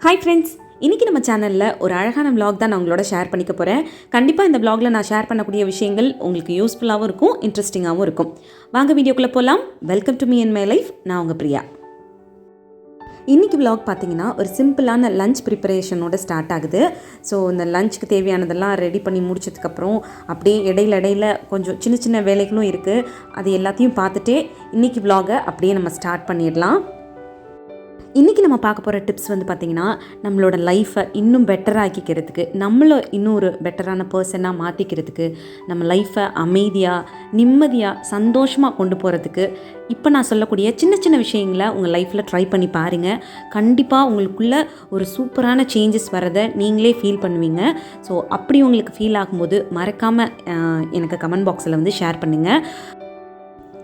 Hi friends, இன்றைக்கி நம்ம சேனலில் ஒரு அழகான vlog தான் நான் உங்களோட ஷேர் பண்ணிக்க போகிறேன். கண்டிப்பாக இந்த vlogல நான் ஷேர் பண்ணக்கூடிய விஷயங்கள் உங்களுக்கு யூஸ்ஃபுல்லாகவும் இருக்கும், இன்ட்ரெஸ்டிங்காகவும் இருக்கும். வாங்க வீடியோக்குள்ளே போகலாம். Welcome to me and my life. நான் உங்கள் பிரியா. இன்றைக்கி vlog பார்த்தீங்கன்னா ஒரு சிம்பிளான லஞ்ச் ப்ரிப்பரேஷனோட ஸ்டார்ட் ஆகுது. ஸோ இந்த லஞ்சுக்கு தேவையானதெல்லாம் ரெடி பண்ணி முடிச்சதுக்கப்புறம் அப்படியே இடையில கொஞ்சம் சின்ன சின்ன வேலைகளும் இருக்குது. அது எல்லாத்தையும் பார்த்துட்டே இன்றைக்கி vlogவை அப்படியே நம்ம ஸ்டார்ட் பண்ணிடலாம். இன்றைக்கி நம்ம பார்க்க போகிற டிப்ஸ் வந்து பார்த்திங்கன்னா, நம்மளோட லைஃப்பை இன்னும் பெட்டராக ஆக்கிக்கிறதுக்கு, நம்மளை இன்னும் ஒரு பெட்டரான பர்சனாக மாற்றிக்கிறதுக்கு, நம்ம லைஃப்பை அமைதியாக நிம்மதியாக சந்தோஷமாக கொண்டு போகிறதுக்கு இப்போ நான் சொல்லக்கூடிய சின்ன சின்ன விஷயங்களை உங்கள் லைஃப்பில் ட்ரை பண்ணி பாருங்கள். கண்டிப்பாக உங்களுக்குள்ளே ஒரு சூப்பரான சேஞ்சஸ் வரதை நீங்களே ஃபீல் பண்ணுவீங்க. ஸோ அப்படி உங்களுக்கு ஃபீல் ஆகும்போது மறக்காமல் எனக்கு கமெண்ட் பாக்ஸில் வந்து ஷேர் பண்ணுங்கள்.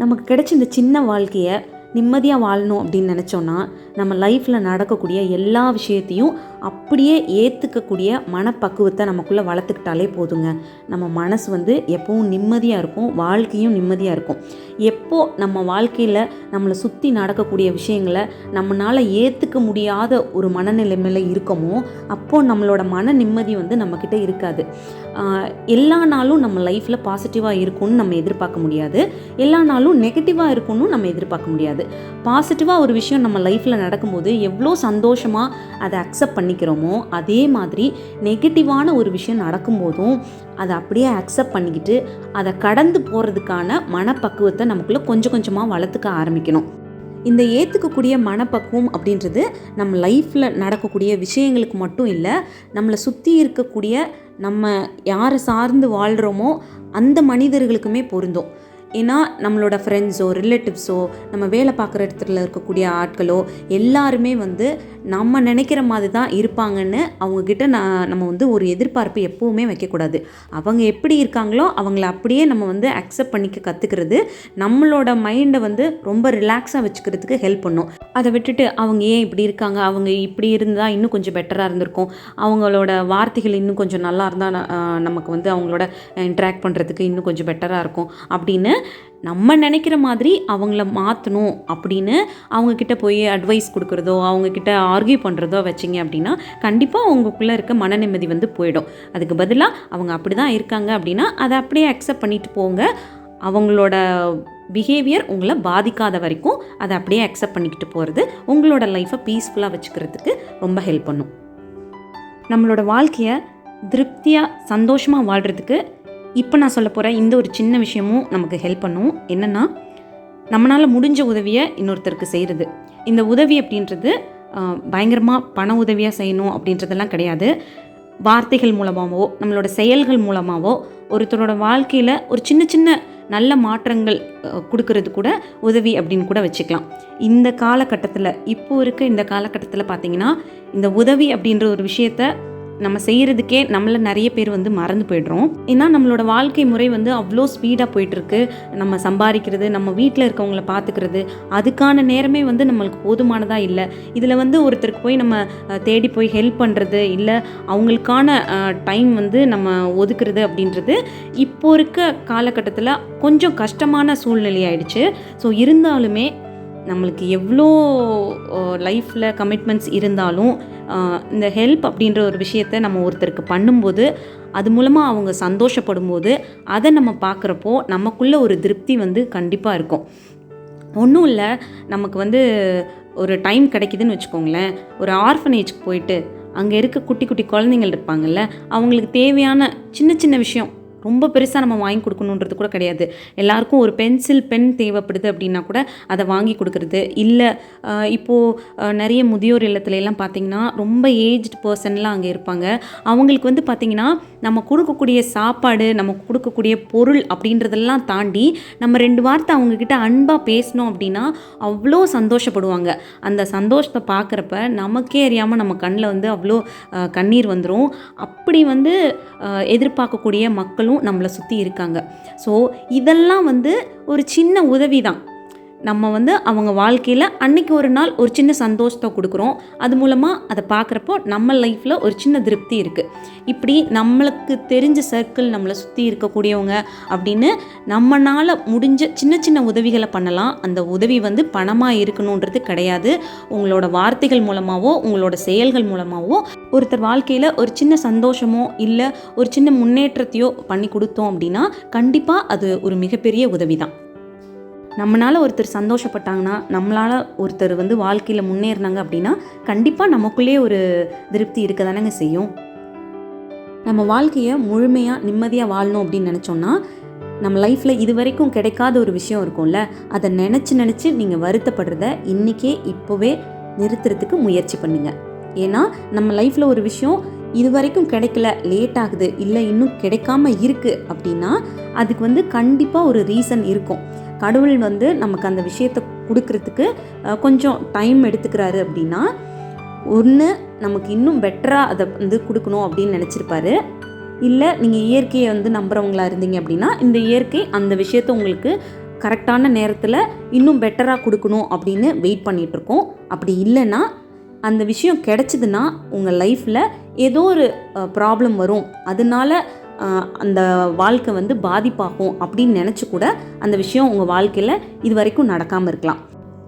நமக்கு கிடைச்ச இந்த சின்ன வாழ்க்கையை நிம்மதியாக வாழணும் அப்படின்னு நினச்சோன்னா, நம்ம லைஃப்பில் நடக்கக்கூடிய எல்லா விஷயத்தையும் அப்படியே ஏற்றுக்கக்கூடிய மனப்பக்குவத்தை நமக்குள்ளே வளர்த்துக்கிட்டாலே போதுங்க. நம்ம மனசு வந்து எப்போவும் நிம்மதியாக இருக்கும், வாழ்க்கையும் நிம்மதியாக இருக்கும். எப்போ நம்ம வாழ்க்கையில் நம்மளை சுற்றி நடக்கக்கூடிய விஷயங்களை நம்மளால் ஏற்றுக்க முடியாத ஒரு மனநிலைமையில் இருக்கோமோ, அப்போது நம்மளோட மன நிம்மதி வந்து நம்மக்கிட்ட இருக்காது. எல்லா நாளும் நம்ம லைஃப்பில் பாசிட்டிவாக இருக்கும்னு நம்ம எதிர்பார்க்க முடியாது, எல்லா நாளும் நெகட்டிவாக இருக்கும்னு நம்ம எதிர்பார்க்க முடியாது. பாசிட்டிவாக ஒரு விஷயம் நம்ம லைஃப்பில் நடக்கும்போது எவ்வளோ சந்தோஷமாக அதை அக்செப்ட் பண்ணிக்கிறோமோ, அதே மாதிரி நெகட்டிவான ஒரு விஷயம் நடக்கும்போதும் அதை அப்படியே அக்செப்ட் பண்ணிக்கிட்டு அதை கடந்து போகிறதுக்கான மனப்பக்குவத்தை நமக்குள்ளே கொஞ்சம் கொஞ்சமாக வளர்த்துக்க ஆரம்பிக்கணும். இந்த ஏற்றுக்கக்கூடிய மனப்பக்குவம் அப்படின்றது நம்ம லைஃப்பில் நடக்கக்கூடிய விஷயங்களுக்கு மட்டும் இல்லை, நம்மளை சுற்றி இருக்கக்கூடிய நம்ம யாரை சார்ந்து வாழ்கிறோமோ அந்த மனிதர்களுக்குமே பொருந்தும். ஏன்னா நம்மளோட ஃப்ரெண்ட்ஸோ ரிலேட்டிவ்ஸோ நம்ம வேலை பார்க்குற இடத்துல இருக்கக்கூடிய ஆட்களோ எல்லாருமே வந்து நம்ம நினைக்கிற மாதிரி தான் இருப்பாங்கன்னு அவங்கக்கிட்ட நம்ம வந்து ஒரு எதிர்பார்ப்பு எப்போவுமே வைக்கக்கூடாது. அவங்க எப்படி இருக்காங்களோ அவங்கள அப்படியே நம்ம வந்து அக்செப்ட் பண்ணிக்க கற்றுக்கிறது நம்மளோட மைண்டை வந்து ரொம்ப ரிலாக்ஸாக வச்சுக்கிறதுக்கு ஹெல்ப் பண்ணும். அதை விட்டுட்டு அவங்க ஏன் இப்படி இருக்காங்க, அவங்க இப்படி இருந்தால் இன்னும் கொஞ்சம் பெட்டராக இருந்திருக்கும், அவங்களோட வார்த்தைகள் இன்னும் கொஞ்சம் நல்லா இருந்தால் நமக்கு வந்து அவங்களோட இன்ட்ராக்ட் பண்ணுறதுக்கு இன்னும் கொஞ்சம் பெட்டராக இருக்கும் அப்படின்னு நம்ம நினைக்கிற மாதிரி அவங்கள மாற்றணும் அப்படின்னு அவங்கக்கிட்ட போய் அட்வைஸ் கொடுக்குறதோ அவங்கக்கிட்ட ஆர்கியூ பண்ணுறதோ வச்சிங்க அப்படின்னா கண்டிப்பாக அவங்களுக்குள்ளே இருக்க மன நிம்மதி வந்து போயிடும். அதுக்கு பதிலாக அவங்க அப்படி தான் இருக்காங்க அப்படின்னா அதை அப்படியே அக்செப்ட் பண்ணிட்டு போங்க. அவங்களோட பிஹேவியர் உங்களை பாதிக்காத வரைக்கும் அதை அப்படியே அக்செப்ட் பண்ணிக்கிட்டு போகிறது உங்களோட லைஃப்பை பீஸ்ஃபுல்லாக வச்சுக்கிறதுக்கு ரொம்ப ஹெல்ப் பண்ணும். நம்மளோட வாழ்க்கையை திருப்தியாக சந்தோஷமாக வாழ்கிறதுக்கு இப்போ நான் சொல்ல போகிற இந்த ஒரு சின்ன விஷயமும் நமக்கு ஹெல்ப் பண்ணும். என்னென்னா, நம்மளால் முடிஞ்ச உதவியை இன்னொருத்தருக்கு செய்கிறது. இந்த உதவி அப்படின்றது பயங்கரமாக பண உதவியாக செய்யணும் அப்படின்றதெல்லாம் கிடையாது. வார்த்தைகள் மூலமாகவோ நம்மளோட செயல்கள் மூலமாகவோ ஒருத்தரோட வாழ்க்கையில் ஒரு சின்ன சின்ன நல்ல மாற்றங்கள் கொடுக்கறது கூட உதவி அப்படின்னு கூட வச்சுக்கலாம். இந்த காலகட்டத்தில் இப்போ இருக்க இந்த காலகட்டத்தில் பார்த்திங்கன்னா, இந்த உதவி அப்படின்ற ஒரு விஷயத்தை நம்ம செய்கிறதுக்கே நம்மள நிறைய பேர் வந்து மறந்து போய்ட்றோம். ஏன்னா நம்மளோட வாழ்க்கை முறை வந்து அவ்வளோ ஸ்பீடாக போயிட்டுருக்கு. நம்ம சம்பாதிக்கிறது, நம்ம வீட்டில் இருக்கவங்கள பார்த்துக்கிறது, அதுக்கான நேரமே வந்து நம்மளுக்கு போதுமானதாக இல்லை. இதில் வந்து ஒருத்தருக்கு போய் நம்ம தேடி போய் ஹெல்ப் பண்ணுறது இல்லை அவங்களுக்கான டைம் வந்து நம்ம ஒதுக்குறது அப்படின்றது இப்போ இருக்க காலகட்டத்தில் கொஞ்சம் கஷ்டமான சூழ்நிலை ஆயிடுச்சு. ஸோ இருந்தாலுமே நம்மளுக்கு எவ்வளோ லைஃப்பில் கமிட்மெண்ட்ஸ் இருந்தாலும் இந்த ஹெல்ப் அப்படின்ற ஒரு விஷயத்தை நம்ம ஒருத்தருக்கு பண்ணும்போது அது மூலமாக அவங்க சந்தோஷப்படும்போது அதை நம்ம பார்க்குறப்போ நமக்குள்ளே ஒரு திருப்தி வந்து கண்டிப்பாக இருக்கும். ஒன்றும் இல்லை, நமக்கு வந்து ஒரு டைம் கிடைக்குதுன்னு வச்சுக்கோங்களேன், ஒரு ஆர்ஃபனேஜ்க்கு போயிட்டு அங்கே இருக்க குட்டி குட்டி குழந்தைங்கள் இருப்பாங்கள்ல, அவங்களுக்கு தேவையான சின்ன சின்ன விஷயம் ரொம்ப பெருசாக நம்ம வாங்கி கொடுக்கணுன்றது கூட கிடையாது. எல்லாருக்கும் ஒரு பென் தேவைப்படுது அப்படின்னா கூட அதை வாங்கி கொடுக்குறது. இல்லை இப்போது நிறைய முதியோர் இல்லத்துலலாம் பார்த்திங்கன்னா ரொம்ப ஏஜ்டு பர்சன்லாம் அங்கே இருப்பாங்க. அவங்களுக்கு வந்து பார்த்திங்கன்னா நம்ம கொடுக்கக்கூடிய சாப்பாடு, நம்ம கொடுக்கக்கூடிய பொருள் அப்படின்றதெல்லாம் தாண்டி நம்ம 2 வார்த்தை அவங்கக்கிட்ட அன்பாக பேசணும் அப்படின்னா அவ்வளோ சந்தோஷப்படுவாங்க. அந்த சந்தோஷத்தை பார்க்குறப்ப நமக்கே அறியாமல் நம்ம கண்ணில் வந்து அவ்வளோ கண்ணீர் வந்துடும். அப்படி வந்து எதிர்பார்க்கக்கூடிய மக்களும் நம்மளை சுற்றி இருக்காங்க. ஸோ இதெல்லாம் வந்து ஒரு சின்ன உதவி தான். நம்ம வந்து அவங்க வாழ்க்கையில் அன்றைக்கி ஒரு நாள் ஒரு சின்ன சந்தோஷத்தை கொடுக்குறோம். அது மூலமாக அதை பார்க்குறப்போ நம்ம லைஃப்பில் ஒரு சின்ன திருப்தி இருக்குது. இப்படி நம்மளுக்கு தெரிஞ்ச சர்க்கிள், நம்மளை சுற்றி இருக்கக்கூடியவங்க அப்படின்னு நம்மளால் முடிஞ்ச சின்ன சின்ன உதவிகளை பண்ணலாம். அந்த உதவி வந்து பணமாக இருக்கணுன்றது கிடையாது. உங்களோட வார்த்தைகள் மூலமாகவோ உங்களோட செயல்கள் மூலமாகவோ ஒருத்தர் வாழ்க்கையில் ஒரு சின்ன சந்தோஷமோ இல்லை ஒரு சின்ன முன்னேற்றத்தையோ பண்ணி கொடுத்தோம் அப்படின்னா கண்டிப்பாக அது ஒரு மிகப்பெரிய உதவி தான். நம்மளால் ஒருத்தர் சந்தோஷப்பட்டாங்கன்னா, நம்மளால் ஒருத்தர் வந்து வாழ்க்கையில் முன்னேறினாங்க அப்படின்னா கண்டிப்பாக நமக்குள்ளே ஒரு திருப்தி இருக்க தானேங்க செய்யும். நம்ம வாழ்க்கையை முழுமையாக நிம்மதியாக வாழணும் அப்படின்னு நினச்சோன்னா நம்ம லைஃப்பில் இது வரைக்கும் கிடைக்காத ஒரு விஷயம் இருக்கும்ல, அதை நினச்சி நீங்கள் வருத்தப்படுறத இன்றைக்கே இப்போவே நிறுத்துறதுக்கு முயற்சி பண்ணுங்கள். ஏன்னா நம்ம லைஃப்பில் ஒரு விஷயம் இது வரைக்கும் கிடைக்கல, லேட் ஆகுது, இல்லை இன்னும் கிடைக்காம இருக்குது அப்படின்னா அதுக்கு வந்து கண்டிப்பாக ஒரு ரீசன் இருக்கும். கடவுள் வந்து நமக்கு அந்த விஷயத்தை கொடுக்கறதுக்கு கொஞ்சம் டைம் எடுத்துக்கிறாரு அப்படின்னா ஒன்று நமக்கு இன்னும் பெட்டராக அதை வந்து கொடுக்கணும் அப்படின்னு நினச்சிருப்பாரு. இல்லை நீங்கள் இயற்கையை வந்து நம்புகிறவங்களா இருந்தீங்க அப்படின்னா இந்த இயற்கை அந்த விஷயத்தை உங்களுக்கு கரெக்டான நேரத்தில் இன்னும் பெட்டராக கொடுக்கணும் அப்படின்னு வெயிட் பண்ணிகிட்ருக்கோம். அப்படி இல்லைன்னா அந்த விஷயம் கிடைச்சிதுன்னா உங்கள் லைஃப்பில் ஏதோ ஒரு ப்ராப்ளம் வரும், அதனால அந்த வாழ்க்கை வந்து பாதிப்பாகும் அப்படின்னு நினச்சி கூட அந்த விஷயம் உங்கள் வாழ்க்கையில் இது வரைக்கும் நடக்காமல் இருக்கலாம்.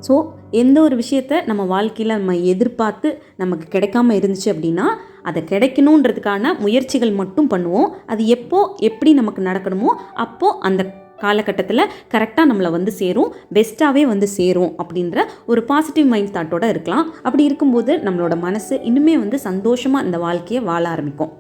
ஸோ எந்த ஒரு விஷயத்தை நம்ம வாழ்க்கையில் நம்ம எதிர்பார்த்து நமக்கு கிடைக்காம இருந்துச்சு அப்படின்னா அதை கிடைக்கணுன்றதுக்கான முயற்சிகள் மட்டும் பண்ணுவோம். அது எப்படி நமக்கு நடக்கணுமோ அப்போது அந்த காலகட்டத்தில் கரெக்டாக நம்மளை வந்து சேரும், பெஸ்ட்டாகவே வந்து சேரும் அப்படின்ற ஒரு பாசிட்டிவ் மைண்ட் தாட்டோடு இருக்கலாம். அப்படி இருக்கும்போது நம்மளோட மனசு இன்னுமே வந்து சந்தோஷமாக இந்த வாழ்க்கையை வாழ ஆரம்பிக்கும்.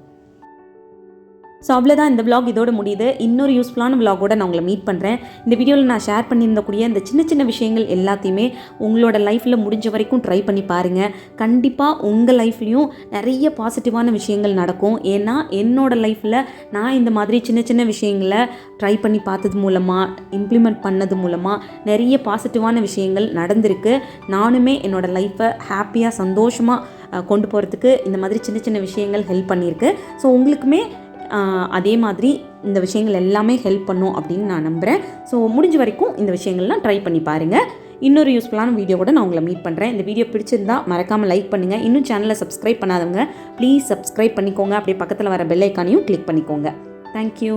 ஸோ அவ்வளோதான், இந்த விலாக் இதோட முடியுது. இன்னொரு யூஸ்ஃபுல்லான விலாகோட நான் உங்களை மீட் பண்ணுறேன். இந்த வீடியோவில் நான் ஷேர் பண்ணியிருந்தக்கூடிய இந்த சின்ன சின்ன விஷயங்கள் எல்லாத்தையுமே உங்களோட லைஃப்பில் முடிஞ்ச வரைக்கும் ட்ரை பண்ணி பாருங்கள். கண்டிப்பாக உங்கள் லைஃப்லேயும் நிறைய பாசிட்டிவான விஷயங்கள் நடக்கும். ஏன்னா என்னோடய லைஃப்பில் நான் இந்த மாதிரி சின்ன சின்ன விஷயங்களை ட்ரை பண்ணி பார்த்தது மூலமாக, இம்ப்ளிமெண்ட் பண்ணது மூலமாக நிறைய பாசிட்டிவான விஷயங்கள் நடந்திருக்கு. நானுமே என்னோடய லைஃப்பை ஹாப்பியாக சந்தோஷமாக கொண்டு போகிறதுக்கு இந்த மாதிரி சின்ன சின்ன விஷயங்கள் ஹெல்ப் பண்ணியிருக்கு. ஸோ உங்களுக்குமே அதே மாதிரி இந்த விஷயங்கள் எல்லாமே ஹெல்ப் பண்ணும் அப்படின்னு நான் நம்புகிறேன். ஸோ முடிஞ்ச வரைக்கும் இந்த விஷயங்கள்லாம் ட்ரை பண்ணி பாருங்கள். இன்னொரு யூஸ்ஃபுல்லான வீடியோ கூட நான் உங்களை மீட் பண்ணுறேன். இந்த வீடியோ பிடிச்சிருந்தா மறக்காமல் லைக் பண்ணுங்கள். இன்னும் சேனலை சப்ஸ்கிரைப் பண்ணாதவங்க ப்ளீஸ் சப்ஸ்கிரைப் பண்ணிக்கோங்க. அப்படியே பக்கத்தில் வர பெல் ஐக்கானையும் கிளிக் பண்ணிக்கோங்க. தேங்க்யூ.